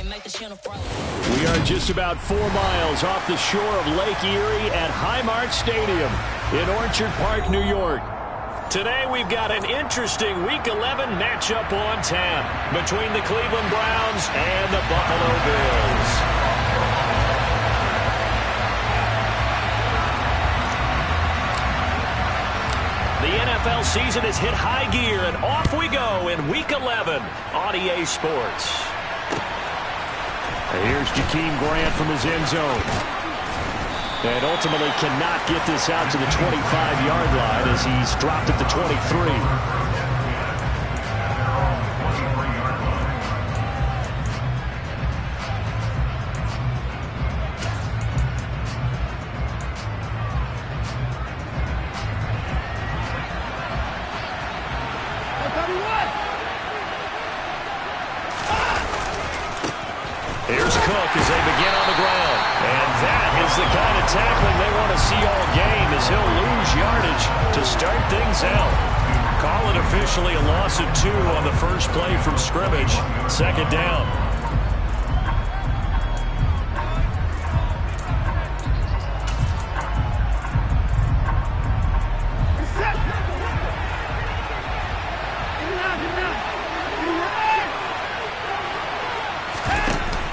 We are just about 4 miles off the shore of Lake Erie at Highmark Stadium in Orchard Park, New York. Today we've got an interesting Week 11 matchup on tap between the Cleveland Browns and the Buffalo Bills. The NFL season has hit high gear, and off we go in Week 11 on EA Sports. Here's Jakeem Grant from his end zone. And ultimately cannot get this out to the 25-yard line as he's dropped at the 23. Here's Cook as they begin on the ground. And that is the kind of tackling they want to see all game as he'll lose yardage to start things out. Call it officially a loss of 2 on the first play from scrimmage. Second down.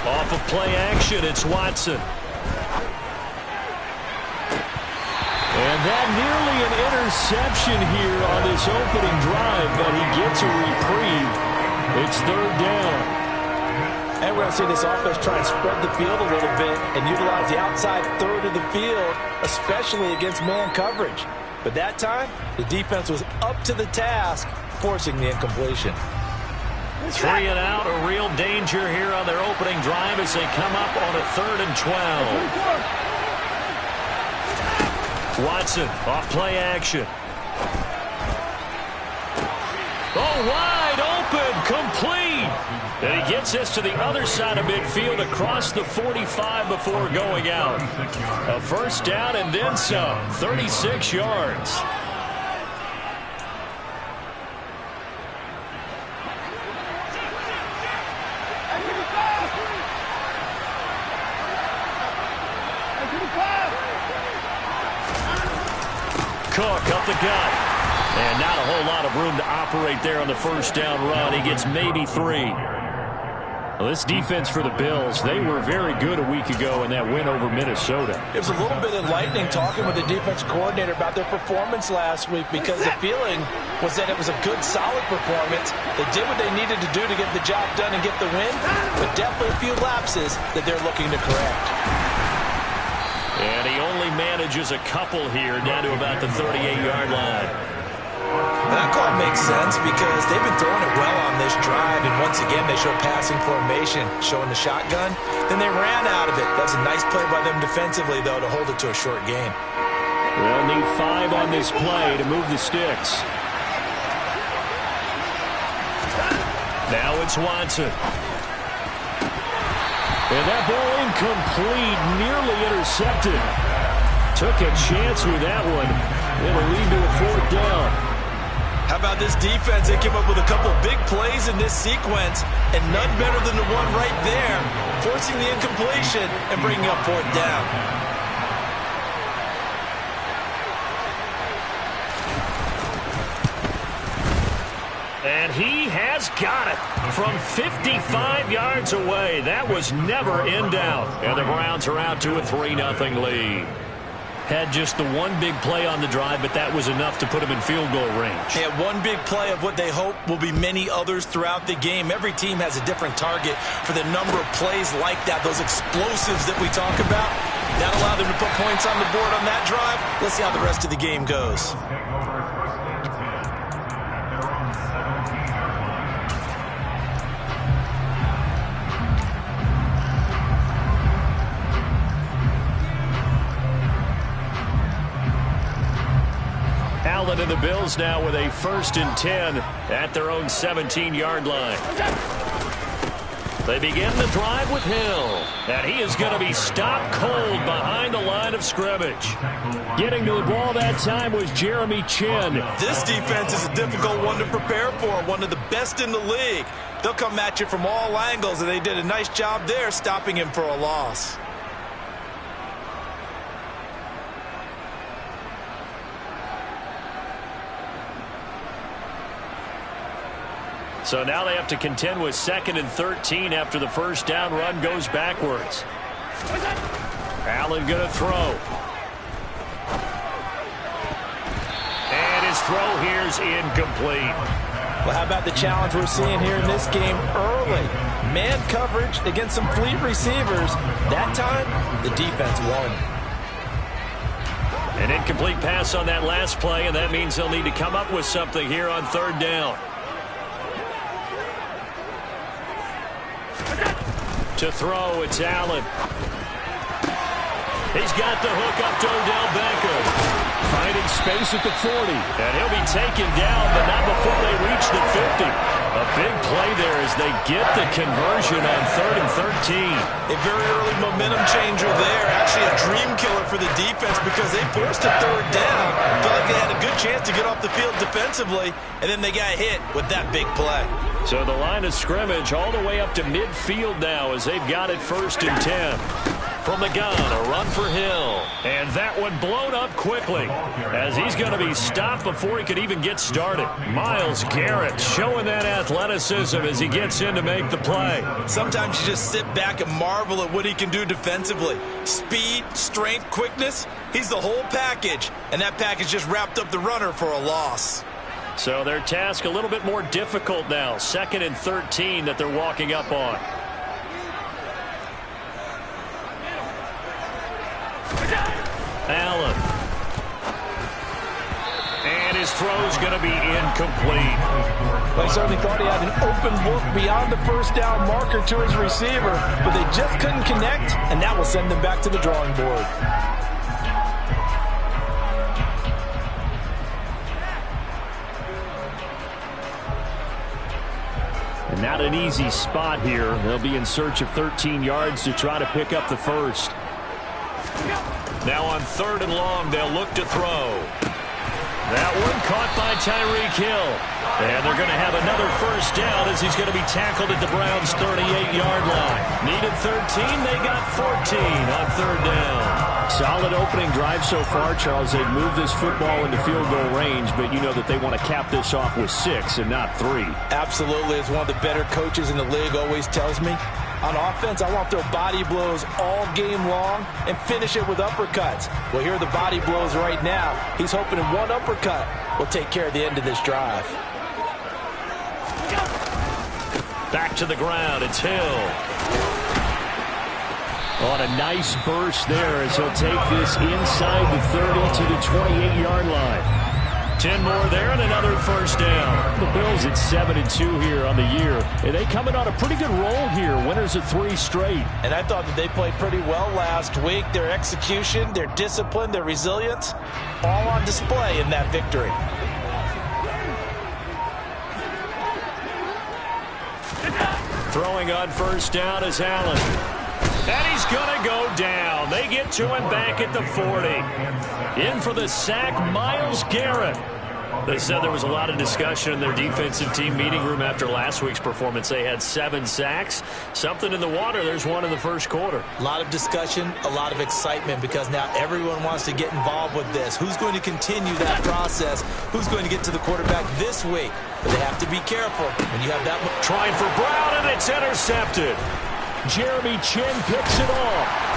Off of play action, it's Watson. And that nearly an interception here on this opening drive, but he gets a reprieve. It's third down. And we're going to see this offense try and spread the field a little bit and utilize the outside third of the field, especially against man coverage. But that time, the defense was up to the task, forcing the incompletion. 3 and out, a real danger here on their opening drive as they come up on a 3rd and 12. Watson off play action. Oh, wide open, complete. And he gets this to the other side of midfield across the 45 before going out. A first down and then some, 36 yards. Cook up the gut. And not a whole lot of room to operate there on the first down run. He gets maybe 3. Well, this defense for the Bills, they were very good a week ago in that win over Minnesota. It was a little bit enlightening talking with the defense coordinator about their performance last week because the feeling was that it was a good, solid performance. They did what they needed to do to get the job done and get the win, but definitely a few lapses that they're looking to correct. And he only manages a couple here down to about the 38-yard line. That call makes sense because they've been throwing it well on this drive, and once again they show passing formation, showing the shotgun. Then they ran out of it. That was a nice play by them defensively, though, to hold it to a short gain. They'll need 5 on this play to move the sticks. Now it's Watson. And that ball incomplete, nearly intercepted. Took a chance with that one. It'll lead to a 4th down. How about this defense? They came up with a couple big plays in this sequence, and none better than the one right there, forcing the incompletion and bringing up 4th down. And he has got it from 55 yards away. That was never in doubt. And the Browns are out to a 3-0 lead. Had just the one big play on the drive, but that was enough to put him in field goal range. Yeah, one big play of what they hope will be many others throughout the game. Every team has a different target for the number of plays like that, those explosives that we talk about. That allowed them to put points on the board on that drive. Let's see how the rest of the game goes. Allen and the Bills now with a 1st and 10 at their own 17-yard line. They begin the drive with Hill, and he is going to be stopped cold behind the line of scrimmage. Getting to the ball that time was Jeremy Chinn. This defense is a difficult one to prepare for, one of the best in the league. they'll come at you from all angles, and they did a nice job there stopping him for a loss. So now they have to contend with 2nd and 13 after the first down run goes backwards. Allen going to throw. And his throw here's incomplete. Well, how about the challenge we're seeing here in this game early? Man coverage against some fleet receivers. That time, the defense won. An incomplete pass on that last play, and that means they'll need to come up with something here on 3rd down. To throw, it's Allen. He's got the hook up to Odell Beckham. Finding space at the 40. And he'll be taken down, but not before they reach the 50. A big play there as they get the conversion on 3rd and 13. A very early momentum changer there. Actually a dream killer for the defense because they forced a 3rd down. Felt like they had a good chance to get off the field defensively, and then they got hit with that big play. So the line of scrimmage all the way up to midfield now as they've got it 1st and 10. From the gun, a run for Hill. And that one blown up quickly as he's going to be stopped before he could even get started. Myles Garrett showing that athleticism as he gets in to make the play. Sometimes you just sit back and marvel at what he can do defensively. Speed, strength, quickness, he's the whole package. And that package just wrapped up the runner for a loss. So their task a little bit more difficult now. 2nd and 13 that they're walking up on. Allen. And his throw's going to be incomplete. They certainly thought he had an open look beyond the 1st down marker to his receiver, but they just couldn't connect, and that will send them back to the drawing board. And not an easy spot here. They'll be in search of 13 yards to try to pick up the 1st. Now on 3rd and long, they'll look to throw. That one caught by Tyreek Hill. And they're going to have another 1st down as he's going to be tackled at the Browns' 38-yard line. Needed 13, they got 14 on 3rd down. Solid opening drive so far, Charles. They've moved this football into field goal range, but you know that they want to cap this off with 6 and not 3. Absolutely. As one of the better coaches in the league always tells me, on offense, I want to throw body blows all game long and finish it with uppercuts. Well, here are the body blows right now. He's hoping in one uppercut will take care of the end of this drive. Back to the ground, it's Hill. On a nice burst there as he'll take this inside the 30 to the 28-yard line. 10 more there and another 1st down. The Bills at 7-2 here on the year. And they coming on a pretty good roll here. Winners of 3 straight. And I thought that they played pretty well last week. Their execution, their discipline, their resilience, all on display in that victory. Throwing on 1st down is Allen. And he's going to go down. They get to him back at the 40. In for the sack, Myles Garrett. They said there was a lot of discussion in their defensive team meeting room after last week's performance. They had 7 sacks. Something in the water. There's one in the 1st quarter. A lot of discussion, a lot of excitement because now everyone wants to get involved with this. Who's going to continue that process? Who's going to get to the quarterback this week? But they have to be careful when you have that. Trying for Brown, and it's intercepted. Jeremy Chinn picks it off.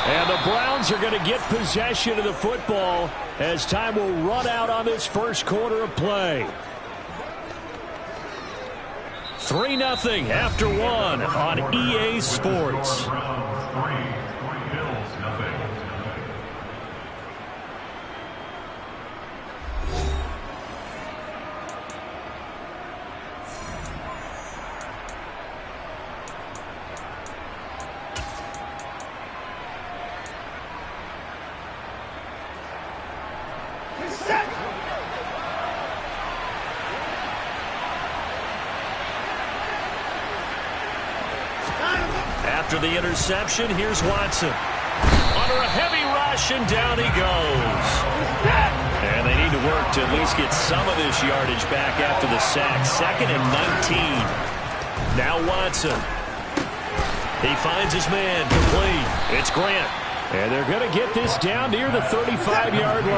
And the Browns are going to get possession of the football as time will run out on this 1st quarter of play. 3-0 after 1 on EA Sports. After the interception, here's Watson. Under a heavy rush, and down he goes. And they need to work to at least get some of this yardage back after the sack. 2nd and 19. Now Watson. He finds his man complete. It's Grant. And they're going to get this down near the 35-yard line.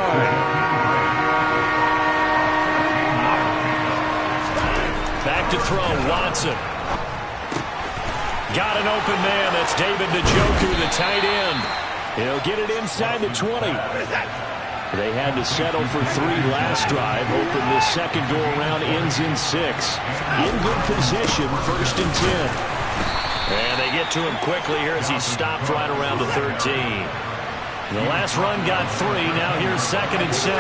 Back to throw, Watson. Got an open man. That's David Njoku, the tight end. He'll get it inside the 20. They had to settle for 3 last drive, hoping this second go-around ends in 6. In good position, 1st and 10. And they get to him quickly here as he stopped right around the 13. The last run got 3. Now here's 2nd and 7.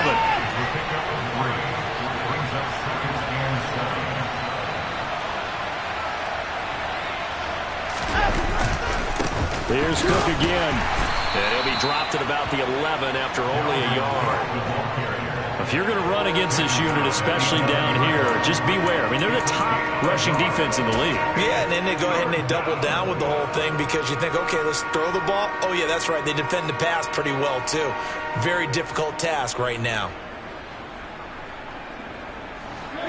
Here's Cook again. And he'll be dropped at about the 11 after only a yard. If you're going to run against this unit, especially down here, just beware. I mean, they're the top rushing defense in the league. Yeah, and then they go ahead and they double down with the whole thing because you think, okay, let's throw the ball. Oh, yeah, that's right. They defend the pass pretty well, too. Very difficult task right now.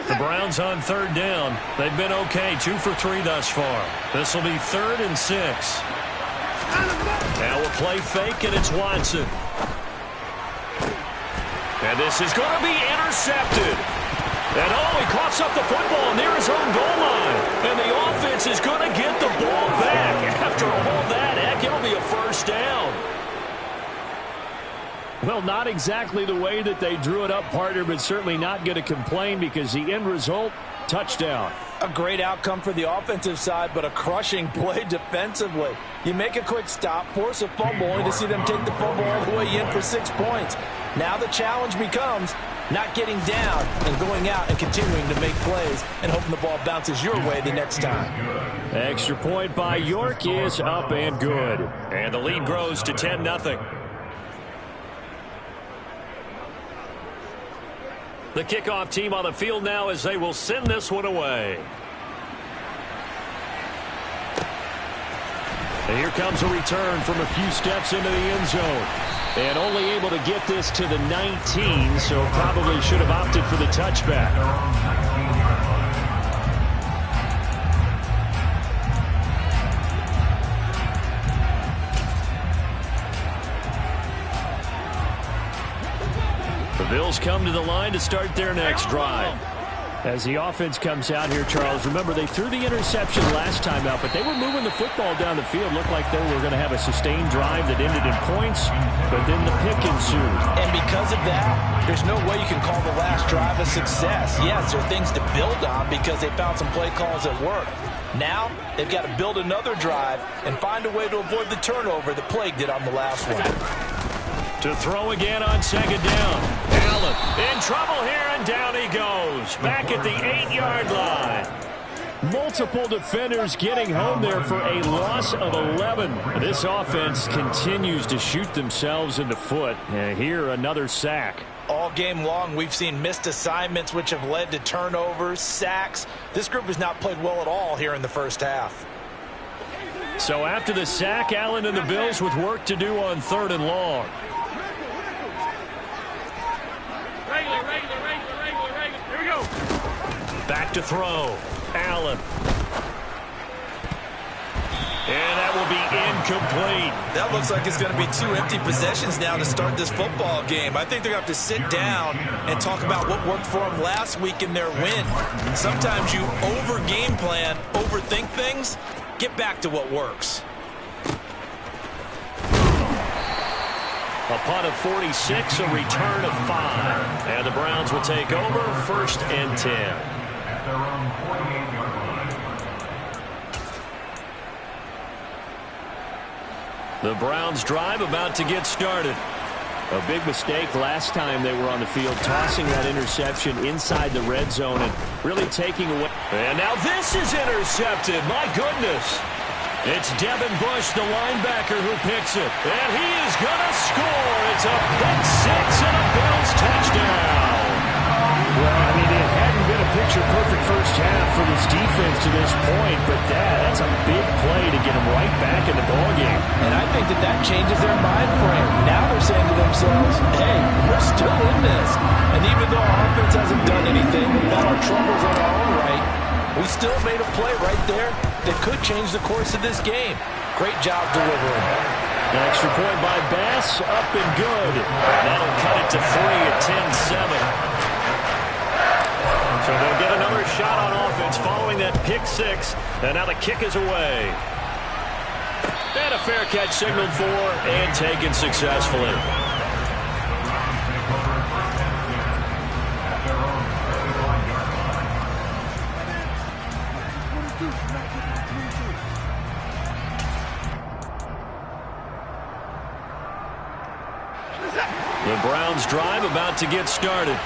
The Browns on 3rd down. They've been okay, 2 for 3 thus far. This will be 3rd and 6. Now we'll play fake, and it's Watson. And this is going to be intercepted. And he coughs up the football near his own goal line. And the offense is going to get the ball back. After all that, heck, it'll be a 1st down. Well, not exactly the way that they drew it up, partner, but certainly not going to complain because the end result, touchdown. A great outcome for the offensive side, but a crushing play defensively. You make a quick stop, force a fumble, only to see them take the fumble all the way in for 6 points. Now the challenge becomes not getting down and going out and continuing to make plays and hoping the ball bounces your way the next time. Extra point by York is up and good. And the lead grows to 10-0. The kickoff team on the field now as they will send this one away. And here comes a return from a few steps into the end zone. And only able to get this to the 19, so probably should have opted for the touchback. The Bills come to the line to start their next drive. As the offense comes out here, Charles, remember they threw the interception last time out, but they were moving the football down the field. Looked like they were going to have a sustained drive that ended in points, but then the pick ensued. And because of that, there's no way you can call the last drive a success. Yes, there are things to build on because they found some play calls that work. Now, they've got to build another drive and find a way to avoid the turnover that plagued it on the last one. To throw again on 2nd down. Allen in trouble here, and down he goes. Back at the 8-yard line. Multiple defenders getting home there for a loss of 11. This offense continues to shoot themselves in the foot. And here, another sack. All game long, we've seen missed assignments which have led to turnovers, sacks. This group has not played well at all here in the first half. So after the sack, Allen and the Bills with work to do on 3rd and long. Here we go. Back to throw. Allen. And that will be incomplete. That looks like it's going to be 2 empty possessions now to start this football game. I think they're going to have to sit down and talk about what worked for them last week in their win. Sometimes you over-game plan, overthink things. Get back to what works. A punt of 46, a return of 5. And the Browns will take over 1st and 10. The Browns drive about to get started. A big mistake last time they were on the field, tossing that interception inside the red zone and really taking away. And now this is intercepted. My goodness. It's Devin Bush, the linebacker, who picks it. And he is going to score. It's a pick 6 and a Bills touchdown. Well, I mean, it hadn't been a picture-perfect first half for this defense to this point, but that's a big play to get them right back in the ballgame. And I think that changes their mind frame. Now they're saying to themselves, hey, we're still in this. And even though our offense hasn't done anything, we've got our troubles on our own right, we still made a play right there that could change the course of this game. Great job delivering. An extra point by Bass, up and good. That'll cut it to 3 at 10-7. So they'll get another shot on offense following that pick six. And now the kick is away. And a fair catch signaled for and taken successfully. The Browns drive about to get started.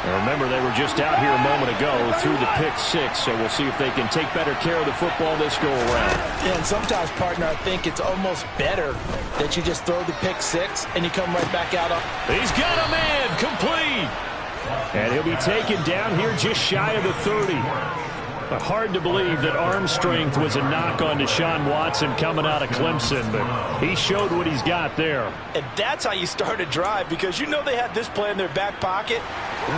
And remember, they were just out here a moment ago through the pick six, so we'll see if they can take better care of the football this go around. Yeah, and sometimes, partner, I think it's almost better that you just throw the pick six and you come right back out. He's got a man, complete. And he'll be taken down here just shy of the 30. But hard to believe that arm strength was a knock on Deshaun Watson coming out of Clemson, but he showed what he's got there. And that's how you start a drive, because you know they had this play in their back pocket,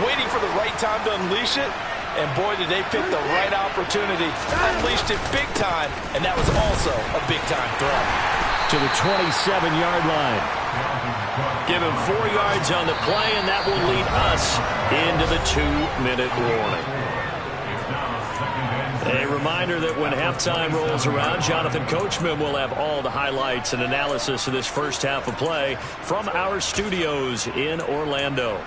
waiting for the right time to unleash it. And boy, did they pick the right opportunity. Unleashed it big time, and that was also a big-time throw. To the 27-yard line. Give him 4 yards on the play, and that will lead us into the 2-minute warning. A reminder that when halftime rolls around, Jonathan Coachman will have all the highlights and analysis of this first half of play from our studios in Orlando.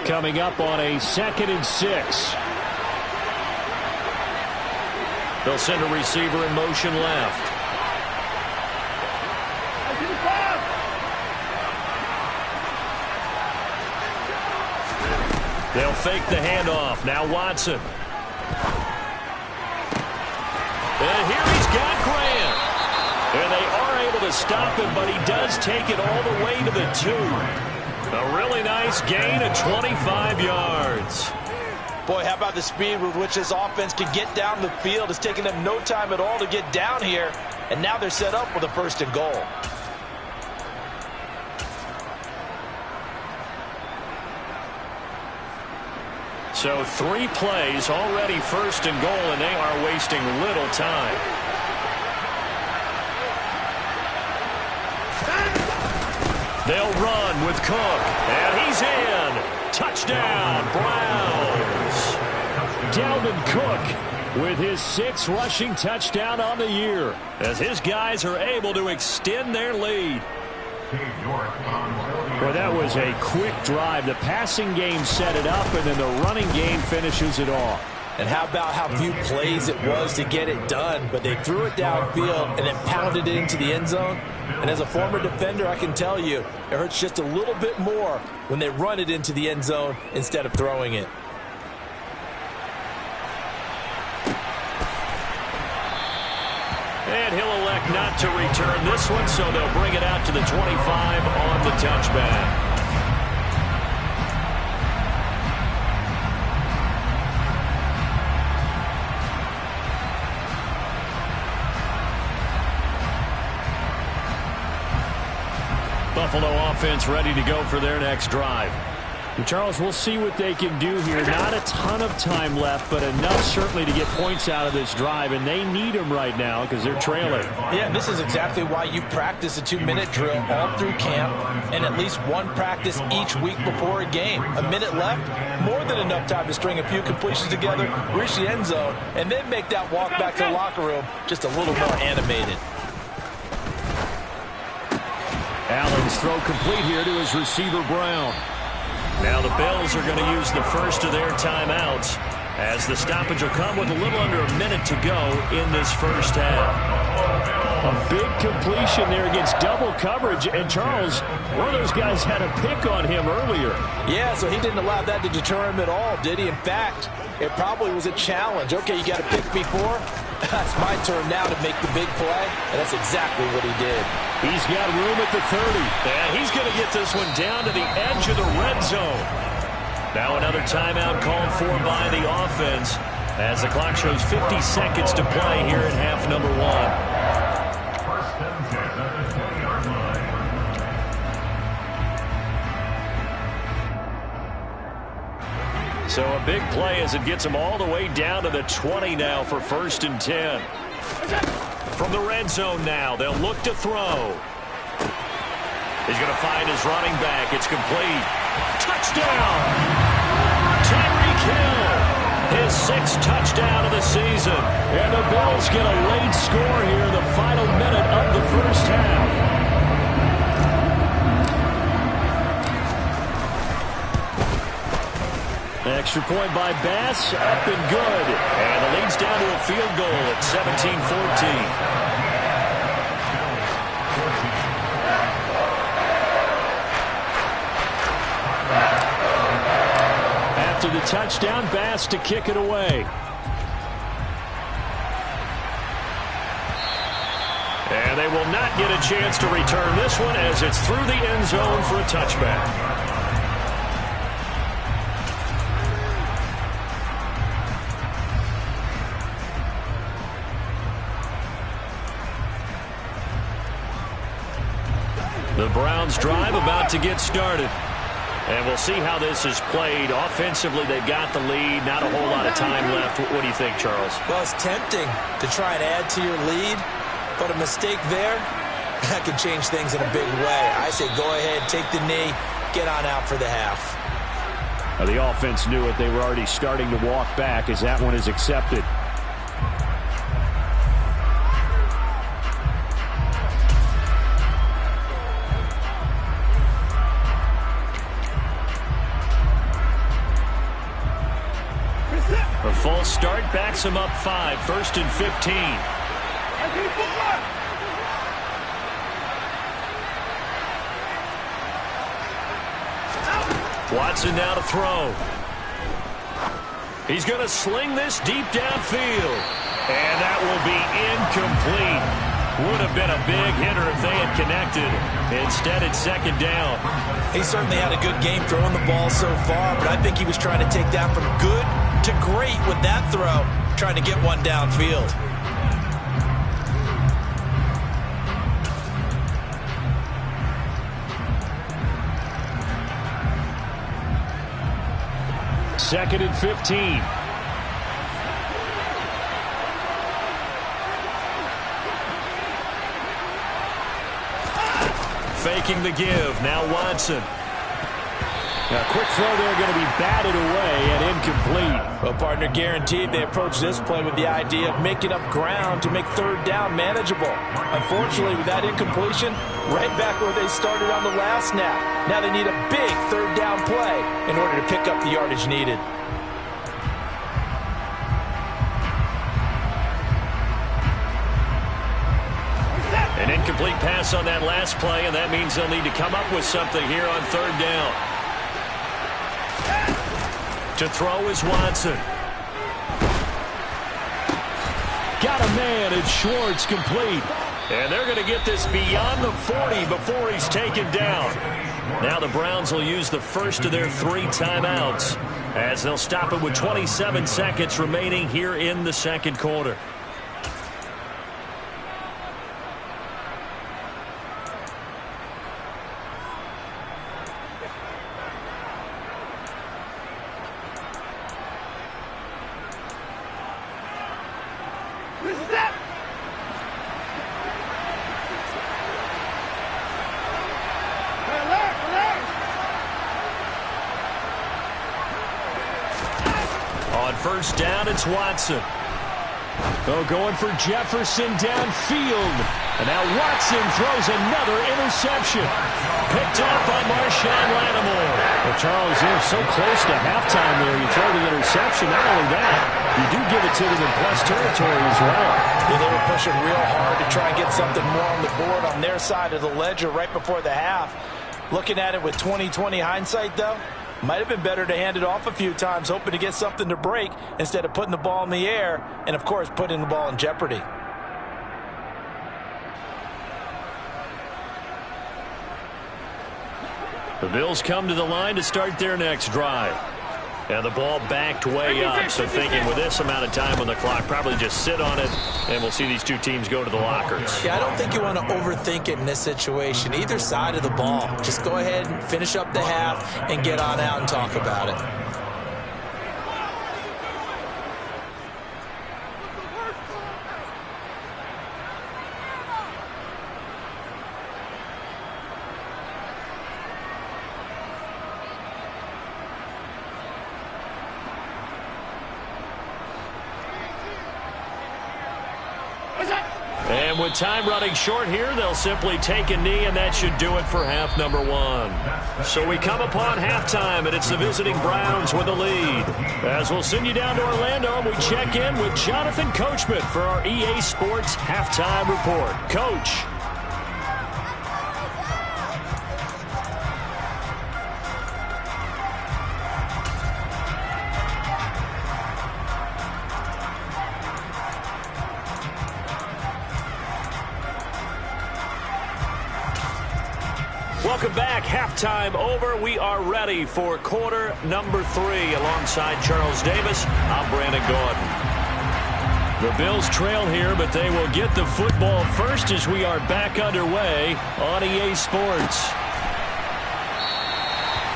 Coming up on a 2nd and 6. They'll send a receiver in motion left. They'll fake the handoff. Now Watson. And here he's got Grant. And they are able to stop him, but he does take it all the way to the 2. A really nice gain of 25 yards. Boy, how about the speed with which this offense can get down the field? It's taken them no time at all to get down here. And now they're set up with a 1st and goal. So 3 plays, already 1st and goal, and they are wasting little time. They'll run with Cook, and he's in. Touchdown, Browns. Dalvin Cook with his 6th rushing touchdown on the year, as his guys are able to extend their lead. Well, that was a quick drive. The passing game set it up, and then the running game finishes it off. And how about how few plays it was to get it done, but they threw it downfield and then pounded it into the end zone. And as a former defender, I can tell you, it hurts just a little bit more when they run it into the end zone instead of throwing it. And he'll elect not to return this one, so they'll bring it out to the 25 on the touchback. Buffalo offense ready to go for their next drive. And Charles, we'll see what they can do here. Not a ton of time left, but enough certainly to get points out of this drive, and they need them right now because they're trailing. Yeah, this is exactly why you practice a 2-minute drill all through camp and at least one practice each week before a game. A minute left, more than enough time to string a few completions together, reach the end zone, and then make that walk back to the locker room just a little more animated. Allen's throw complete here to his receiver, Brown. Now the Bills are going to use the first of their timeouts, as the stoppage will come with a little under a minute to go in this first half. A big completion there against double coverage, and Charles, one of those guys had a pick on him earlier. Yeah, so he didn't allow that to deter him at all, did he? In fact, it probably was a challenge. Okay, you got to pick me for? It's my turn now to make the big play, and that's exactly what he did. He's got room at the 30. And he's going to get this one down to the edge of the red zone. Now another timeout called for by the offense, as the clock shows 50 seconds to play here in half number 1. So a big play as it gets them all the way down to the 20 now for 1st and 10. From the red zone now, they'll look to throw. He's going to find his running back. It's complete. Touchdown! Tyreek Hill, his 6th touchdown of the season. And the Bills get a late score here in the final minute of the first half. Extra point by Bass, up and good. And the lead's down to a field goal at 17-14. After the touchdown, Bass to kick it away. And they will not get a chance to return this one as it's through the end zone for a touchback. The Browns drive about to get started. And we'll see how this is played. Offensively, they've got the lead. Not a whole lot of time left. What do you think, Charles? Well, it's tempting to try and add to your lead, but a mistake there, that could change things in a big way. I say go ahead, take the knee, get on out for the half. The offense knew it. They were already starting to walk back as that one is accepted. A false start backs him up 5, 1st and 15. Watson now to throw. He's going to sling this deep downfield. And that will be incomplete. Would have been a big hitter if they had connected. Instead, it's 2nd down. He certainly had a good game throwing the ball so far, but I think he was trying to take that from good to great with that throw, trying to get one downfield. Second and 15. Faking the give. Now Watson. A quick throw there going to be batted away and incomplete. Well, partner, guaranteed they approach this play with the idea of making up ground to make 3rd down manageable. Unfortunately, with that incompletion, right back where they started on the last snap. Now they need a big 3rd down play in order to pick up the yardage needed. An incomplete pass on that last play, and that means they'll need to come up with something here on 3rd down. To throw is Watson. Got a man, and Schwartz complete. And they're going to get this beyond the 40 before he's taken down. Now the Browns will use the first of their 3 timeouts as they'll stop it with 27 seconds remaining here in the 2nd quarter. On 1st down, it's Watson. Oh, going for Jefferson downfield. And now Watson throws another interception. Picked up by Marshawn Lattimore. Well, Charles, you're so close to halftime there. You throw the interception. Not only that, you do give it to them in plus territory as well. Yeah, they were pushing real hard to try and get something more on the board on their side of the ledger right before the half. Looking at it with 20/20 hindsight, though, might have been better to hand it off a few times, hoping to get something to break instead of putting the ball in the air and, of course, putting the ball in jeopardy. The Bills come to the line to start their next drive. And the ball backed way up, so thinking with this amount of time on the clock, probably just sit on it, and we'll see these 2 teams go to the lockers. Yeah, I don't think you want to overthink it in this situation. Either side of the ball. Just go ahead and finish up the half and get on out and talk about it. And with time running short here, they'll simply take a knee, and that should do it for half number one. So we come upon halftime, and it's the visiting Browns with the lead. As we'll send you down to Orlando, and we check in with Jonathan Coachman for our EA Sports Halftime Report. Coach. Welcome back. Halftime over. We are ready for quarter number 3. Alongside Charles Davis, I'm Brandon Gaudin. The Bills trail here, but they will get the football first as we are back underway on EA Sports.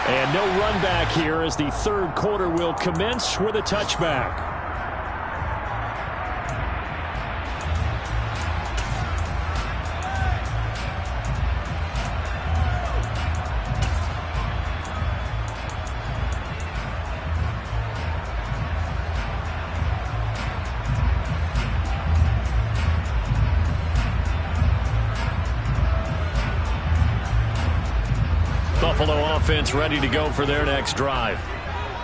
And no run back here as the third quarter will commence with a touchback. Buffalo offense ready to go for their next drive.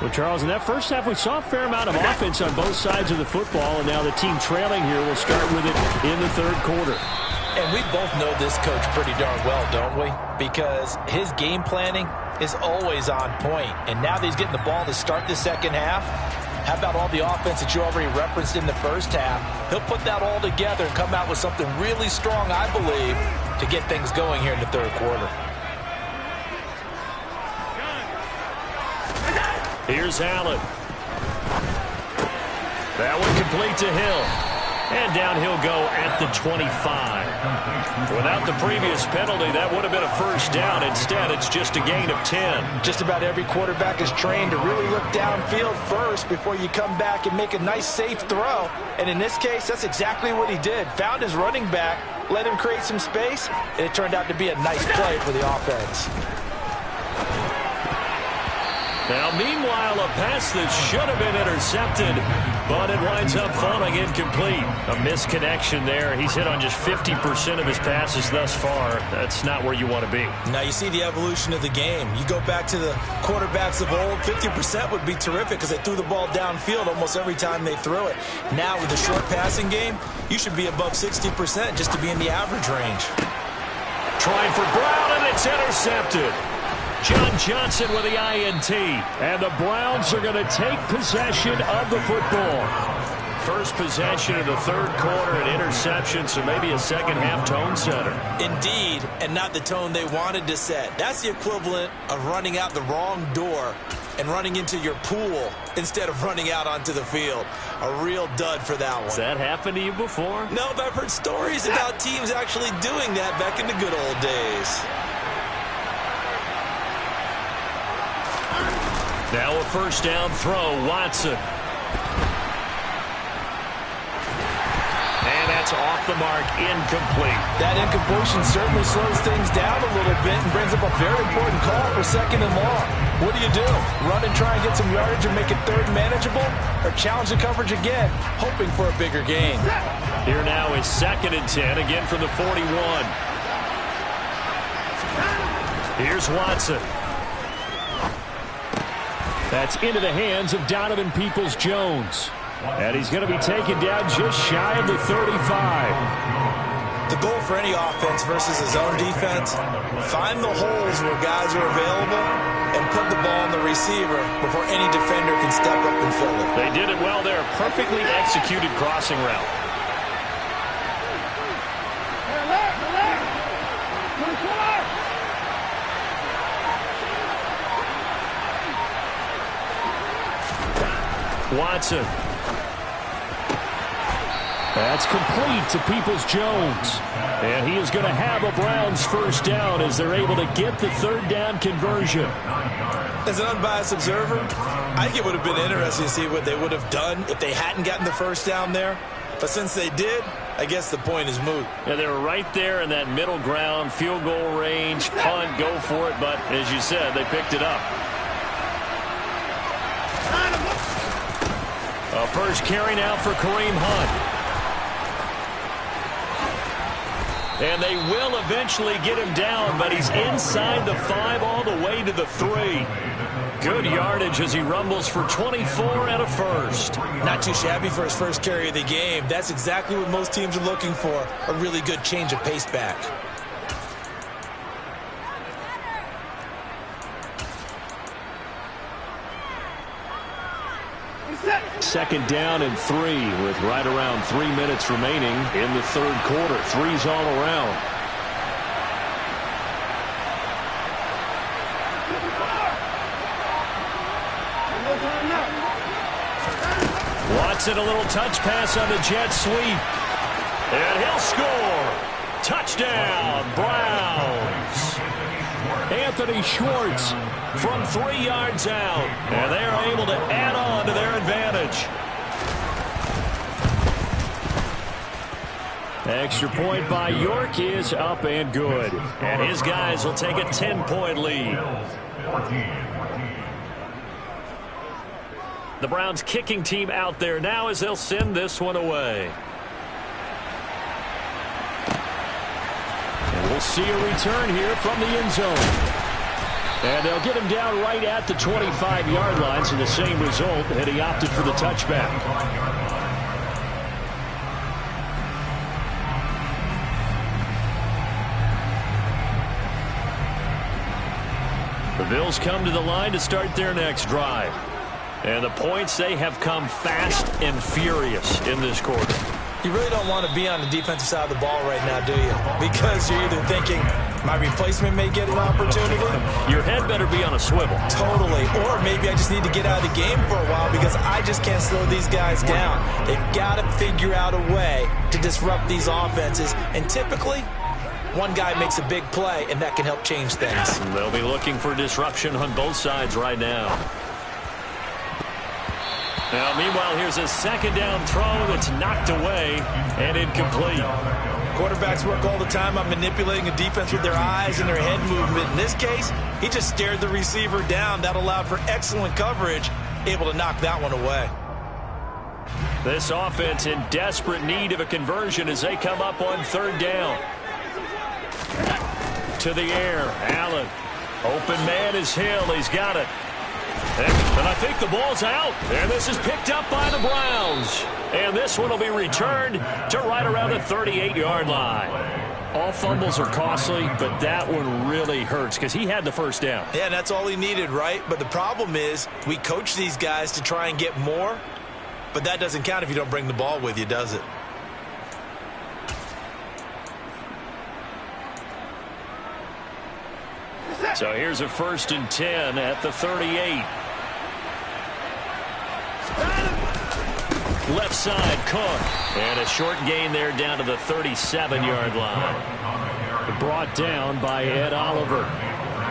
Well, Charles, in that first half, we saw a fair amount of offense on both sides of the football, and now the team trailing here will start with it in the third quarter. And we both know this coach pretty darn well, don't we? Because his game planning is always on point. And now that he's getting the ball to start the second half, how about all the offense that you already referenced in the first half? He'll put that all together and come out with something really strong, I believe, to get things going here in the third quarter. Here's Allen. That one complete to Hill. And down he'll go at the 25. Without the previous penalty, that would have been a first down. Instead, it's just a gain of 10. Just about every quarterback is trained to really look downfield first before you come back and make a nice, safe throw. And in this case, that's exactly what he did. Found his running back, let him create some space, and it turned out to be a nice play for the offense. Now, meanwhile, a pass that should have been intercepted, but it winds up falling incomplete. A misconnection there. He's hit on just 50% of his passes thus far. That's not where you want to be. Now, you see the evolution of the game. You go back to the quarterbacks of old, 50% would be terrific because they threw the ball downfield almost every time they threw it. Now, with the short passing game, you should be above 60% just to be in the average range. Trying for Brown, and it's intercepted. John Johnson with the INT. And the Browns are going to take possession of the football. First possession of the third quarter, an interception, so maybe a second-half tone setter. Indeed, and not the tone they wanted to set. That's the equivalent of running out the wrong door and running into your pool instead of running out onto the field. A real dud for that one. Has that happened to you before? No, but I've heard stories about teams actually doing that back in the good old days. Now a first down throw, Watson. And that's off the mark, incomplete. That incompletion certainly slows things down a little bit and brings up a very important call for second and long. What do? Run and try and get some yardage and make it third manageable? Or challenge the coverage again, hoping for a bigger gain? Here now is 2nd and 10, again from the 41. Here's Watson. That's into the hands of Donovan Peoples-Jones. And he's going to be taken down just shy of the 35. The goal for any offense versus his own defense, find the holes where guys are available and put the ball on the receiver before any defender can step up and fill it. They did it well there. Perfectly executed crossing route. Watson. That's complete to Peoples-Jones. And he is going to have a Browns first down as they're able to get the third down conversion. As an unbiased observer, I think it would have been interesting to see what they would have done if they hadn't gotten the first down there. But since they did, I guess the point is moot. Yeah, they were right there in that middle ground, field goal range, punt, go for it. But as you said, they picked it up. A first carry now for Kareem Hunt. And they will eventually get him down, but he's inside the 5 all the way to the 3. Good yardage as he rumbles for 24 and a first. Not too shabby for his first carry of the game. That's exactly what most teams are looking for, a really good change of pace back. Second down and 3 with right around 3 minutes remaining in the third quarter. 3's all around. Watson, a little touch pass on the jet sweep. And he'll score. Touchdown, Browns. Anthony Schwartz from 3 yards out. And they are able to add on to their advantage. Extra point by York is up and good. And his guys will take a 10-point lead. The Browns kicking team out there now as they'll send this one away. And we'll see a return here from the end zone. And they'll get him down right at the 25-yard line, so the same result, and he opted for the touchback. The Bills come to the line to start their next drive. And the points, they have come fast and furious in this quarter. You really don't want to be on the defensive side of the ball right now, do you? Because you're either thinking, my replacement may get an opportunity. Your head better be on a swivel. Totally. Or maybe I just need to get out of the game for a while because I just can't slow these guys down. They've got to figure out a way to disrupt these offenses. And typically, one guy makes a big play, and that can help change things. They'll be looking for disruption on both sides right now. Now, meanwhile, here's a second down throw that's knocked away and incomplete. Quarterbacks work all the time on manipulating a defense with their eyes and their head movement. In this case, he just stared the receiver down. That allowed for excellent coverage, able to knock that one away. This offense in desperate need of a conversion as they come up on third down. To the air, Allen. Open man is Hill. He's got it. And I think the ball's out. And this is picked up by the Browns. And this one will be returned to right around the 38-yard line. All fumbles are costly, but that one really hurts because he had the first down. Yeah, that's all he needed, right? But the problem is we coach these guys to try and get more, but that doesn't count if you don't bring the ball with you, does it? So here's a 1st and 10 at the 38. Left side, Cook. And a short gain there down to the 37-yard line. Brought down by Ed Oliver.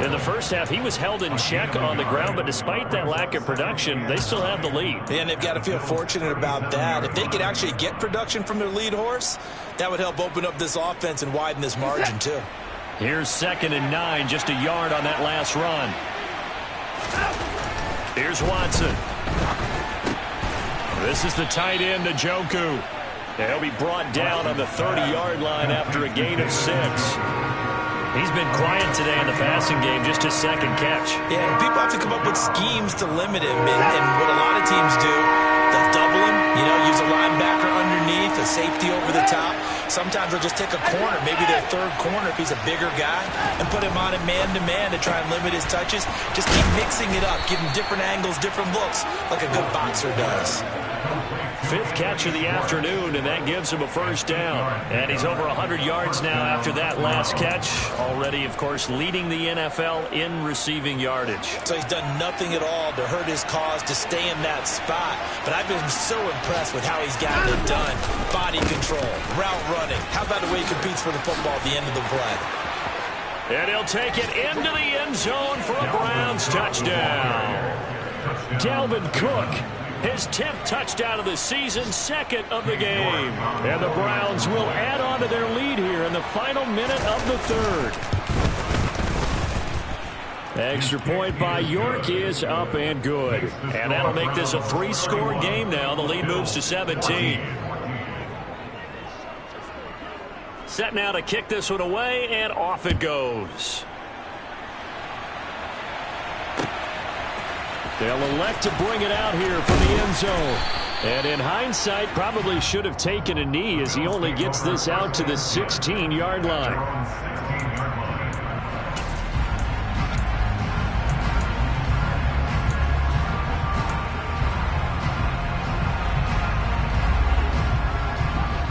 In the first half, he was held in check on the ground, but despite that lack of production, they still have the lead. And they've got to feel fortunate about that. If they could actually get production from their lead horse, that would help open up this offense and widen this margin, too. Here's 2nd and 9, just a yard on that last run. Here's Watson. This is the tight end, Njoku. He'll be brought down on the 30-yard line after a gain of 6. He's been quiet today in the passing game, just his second catch. Yeah, and people have to come up with schemes to limit him. And what a lot of teams do, they'll double him, use a linebacker underneath, a safety over the top. Sometimes they'll just take a corner, maybe their third corner if he's a bigger guy, and put him on a man-to-man to try and limit his touches. Just keep mixing it up, give him different angles, different looks, like a good boxer does. 5th catch of the afternoon, and that gives him a first down. And he's over 100 yards now after that last catch. Already, of course, leading the NFL in receiving yardage. So he's done nothing at all to hurt his cause to stay in that spot. But I've been so impressed with how he's gotten it done. Body control, route running. How about the way he competes for the football at the end of the play? And he'll take it into the end zone for a Browns touchdown. Dalvin Cook. His 10th touchdown of the season, 2nd of the game. And the Browns will add on to their lead here in the final minute of the 3rd. Extra point by York is up and good. And that'll make this a 3-score game now. The lead moves to 17. Set now to kick this one away, and off it goes. They'll elect to bring it out here from the end zone. And in hindsight, probably should have taken a knee as he only gets this out to the 16-yard line.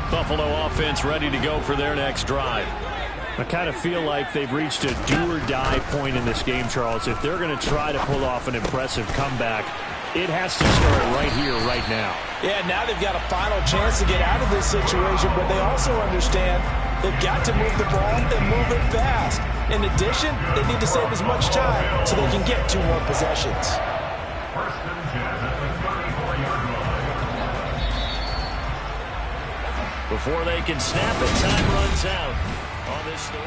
Buffalo offense ready to go for their next drive. I kind of feel like they've reached a do-or-die point in this game, Charles. If they're going to try to pull off an impressive comeback, it has to start right here, right now. Yeah, now they've got a final chance to get out of this situation, but they also understand they've got to move the ball and move it fast. In addition, they need to save as much time so they can get 2 more possessions. Before they can snap it, time runs out on this third.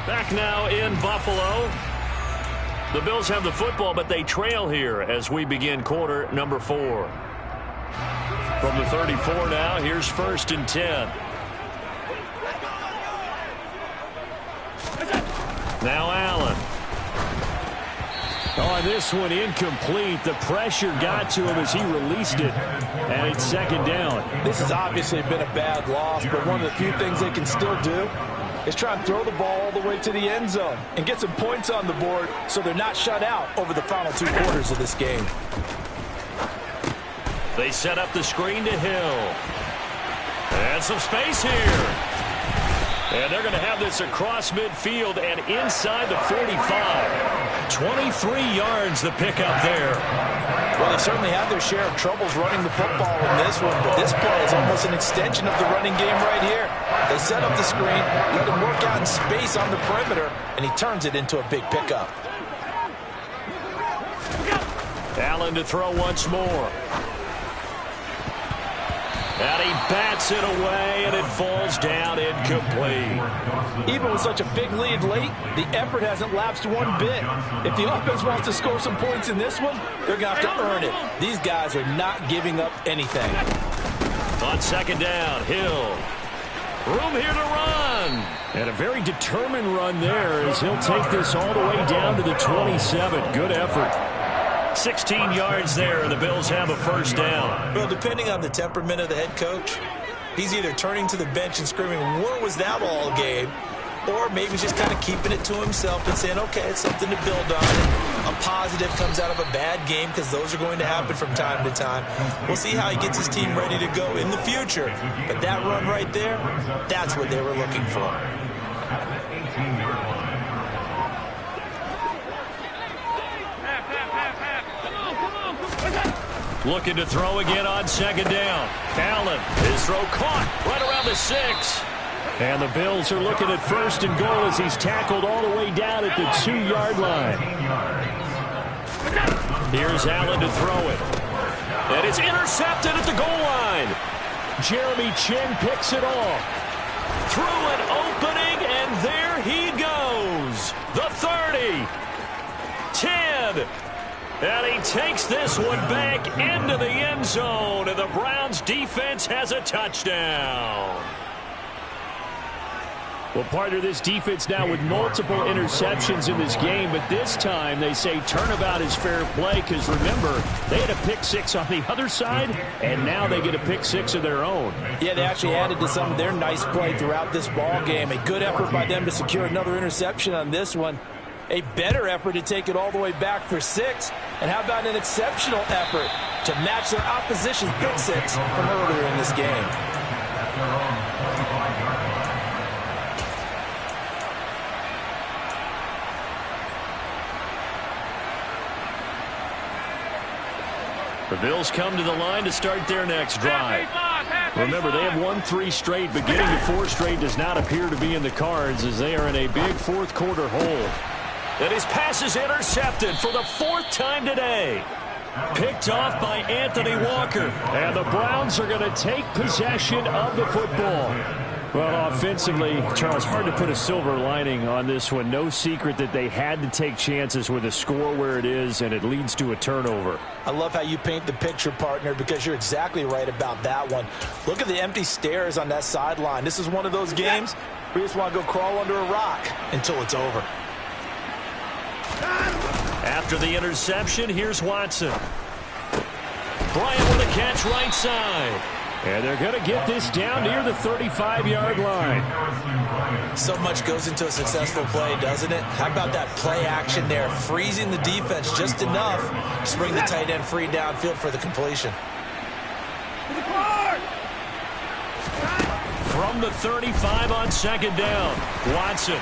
Back now in Buffalo. The Bills have the football, but they trail here as we begin quarter number 4. From the 34 now, here's 1st and 10. Now Allen. On this one, incomplete. The pressure got to him as he released it, and it's 2nd down. This has obviously been a bad loss, but one of the few things they can still do is try and throw the ball all the way to the end zone and get some points on the board so they're not shut out over the final 2 quarters of this game. They set up the screen to Hill. And some space here. And they're going to have this across midfield and inside the 45. 23 yards the pickup there. Well, they certainly had their share of troubles running the football in this one, but this play is almost an extension of the running game right here. They set up the screen, let him work out in space on the perimeter, and he turns it into a big pickup. Allen to throw once more. And he bats it away, and it falls down incomplete. Even with such a big lead late, the effort hasn't lapsed one bit. If the offense wants to score some points in this one, they're going to have to earn it. These guys are not giving up anything. On 2nd down, Hill. Room here to run. And a very determined run there as he'll take this all the way down to the 27. Good effort. 16 yards there, and the Bills have a 1st down. Well, depending on the temperament of the head coach, he's either turning to the bench and screaming, "Where was that all game?" Or maybe just kind of keeping it to himself and saying, okay, it's something to build on. A positive comes out of a bad game because those are going to happen from time to time. We'll see how he gets his team ready to go in the future. But that run right there, that's what they were looking for. Looking to throw again on 2nd down. Allen, his throw caught right around the 6. And the Bills are looking at 1st and goal as he's tackled all the way down at the 2-yard line. Here's Allen to throw it. And it's intercepted at the goal line. Jeremy Chinn picks it off. Through an opening, and there he goes. The 30. 10. And he takes this one back into the end zone, and the Browns defense has a touchdown. Well, partner, this defense now with multiple interceptions in this game, but this time they say turnabout is fair play because, remember, they had a pick-6 on the other side, and now they get a pick-6 of their own. Yeah, they actually added to some of their nice play throughout this ball game. A good effort by them to secure another interception on this one. A better effort to take it all the way back for 6. And how about an exceptional effort to match their opposition's pick-6 from earlier in this game. The Bills come to the line to start their next drive. Remember, they have won 3 straight, but getting to 4 straight does not appear to be in the cards as they are in a big 4th quarter hole. And his pass is intercepted for the 4th time today. Picked off by Anthony Walker. And the Browns are going to take possession of the football. Well, offensively, Charles, hard to put a silver lining on this one. No secret that they had to take chances with a score where it is, and it leads to a turnover. I love how you paint the picture, partner, because you're exactly right about that one. Look at the empty stares on that sideline. This is one of those games where you just want to go crawl under a rock until it's over. After the interception, here's Watson. Bryant with a catch right side. And they're going to get this down near the 35-yard line. So much goes into a successful play, doesn't it? How about that play action there, freezing the defense just enough to bring the tight end free downfield for the completion. From the 35 on second down, Watson.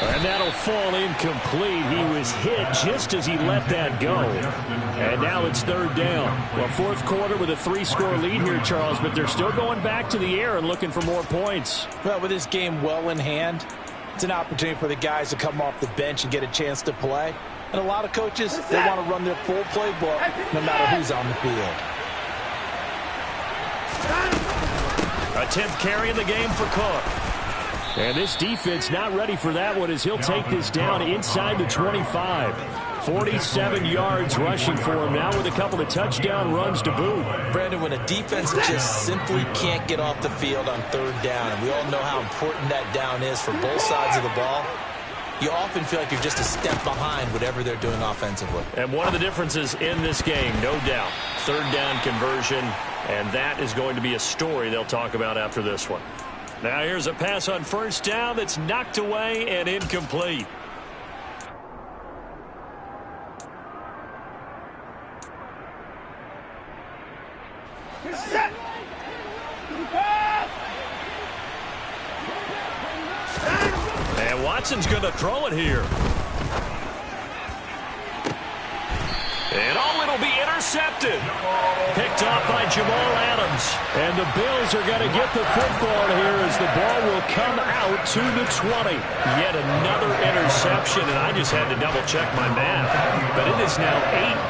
And that'll fall incomplete. He was hit just as he let that go. And now it's third down. Well, fourth quarter with a 3-score lead here, Charles, but they're still going back to the air and looking for more points. Well, with this game well in hand, it's an opportunity for the guys to come off the bench and get a chance to play. And a lot of coaches, they want to run their full playbook no matter who's on the field. A 10th carry in the game for Cook. And this defense not ready for that one as he'll take this down inside the 25. 47 yards rushing for him now with a couple of touchdown runs to boot. Brandon, when a defense just simply can't get off the field on third down, and we all know how important that down is for both sides of the ball, you often feel like you're just a step behind whatever they're doing offensively. And one of the differences in this game, no doubt, third down conversion, and that is going to be a story they'll talk about after this one. Now here's a pass on first down that's knocked away and incomplete. And Watson's going to throw it here. And it'll be intercepted. Picked off by Jamal Adams. And the Bills are going to get the football here as the ball will come out to the 20. Yet another interception, and I just had to double-check my math. But it is now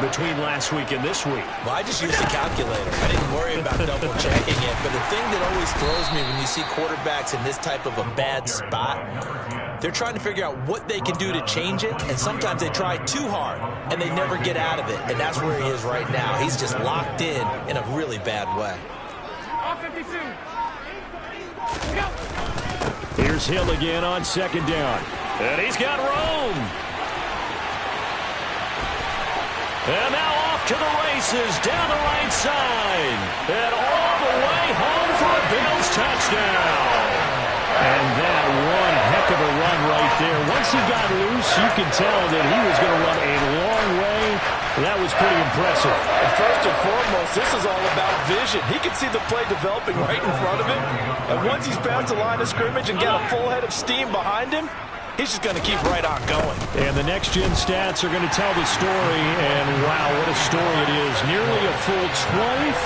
8 between last week and this week. Well, I just used the calculator. I didn't worry about double-checking it. But the thing that always throws me when you see quarterbacks in this type of a bad spot, they're trying to figure out what they can do to change it, and sometimes they try too hard, and they never get out of it, and that's where he is right now. He's just locked in a really bad way. Here's Hill again on second down. And he's got room. And now off to the races down the right side. And all the way home for a Bills touchdown. And that one heck of a run right there. Once he got loose, you could tell that he was going to run a long way. That was pretty impressive. And first and foremost, this is all about vision. He can see the play developing right in front of him. And once he's past the line of scrimmage and got a full head of steam behind him, he's just going to keep right on going. And the next-gen stats are going to tell the story. And, wow, what a story it is. Nearly a full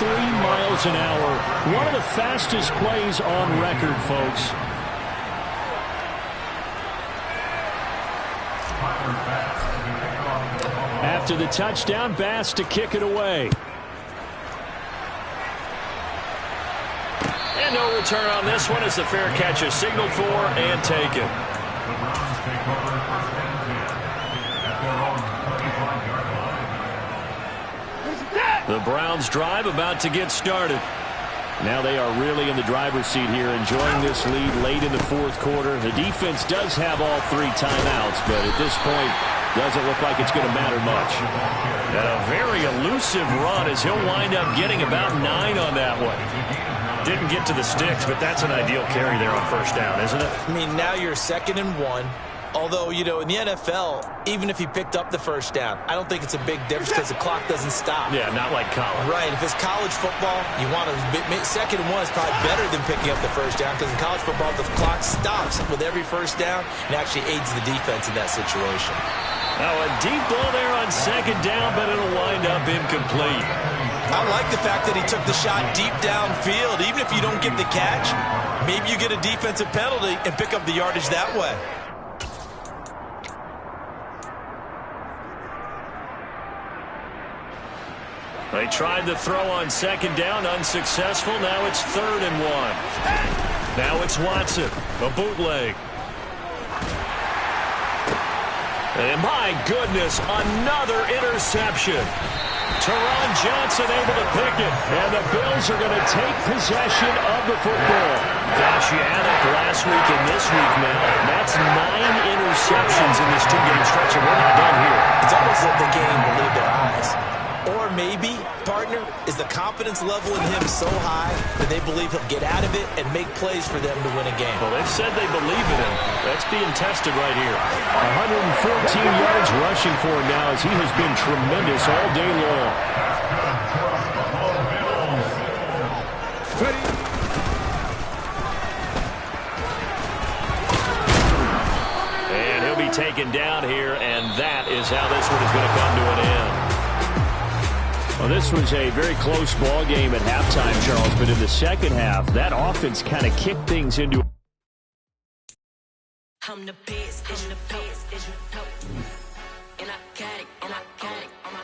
23 miles an hour. One of the fastest plays on record, folks. After the touchdown, Bass to kick it away. And no return on this one as the fair catch is signaled for and taken. The Browns drive about to get started. Now they are really in the driver's seat here, enjoying this lead late in the fourth quarter. The defense does have all 3 timeouts, but at this point, doesn't look like it's going to matter much. And a very elusive run as he'll wind up getting about 9 on that one. Didn't get to the sticks, but that's an ideal carry there on first down, isn't it? I mean, now you're 2nd and 1. Although, you know, in the NFL, even if he picked up the first down, I don't think it's a big difference because the clock doesn't stop. Yeah, not like college. Right. If it's college football, you want to 2nd and 1 is probably better than picking up the first down because in college football, the clock stops with every first down and actually aids the defense in that situation. Now a deep ball there on second down, but it'll wind up incomplete. I like the fact that he took the shot deep downfield. Even if you don't get the catch, maybe you get a defensive penalty and pick up the yardage that way. They tried the throw on second down, unsuccessful. Now it's 3rd and 1. Now it's Watson, a bootleg. And my goodness, another interception. Teron Johnson able to pick it. And the Bills are going to take possession of the football. Gosh, you add up last week and this week now. That's 9 interceptions in this 2-game stretch, and we're not done here. It's almost like the game believed their eyes. Or maybe, partner, is the confidence level in him so high that they believe he'll get out of it and make plays for them to win a game. Well, they've said they believe in him. That's being tested right here. 114 yards rushing for him now as he has been tremendous all day long. And he'll be taken down here, and that is how this one is going to come to an end. Well, this was a very close ball game at halftime, Charles, but in the second half, that offense kind of kicked things into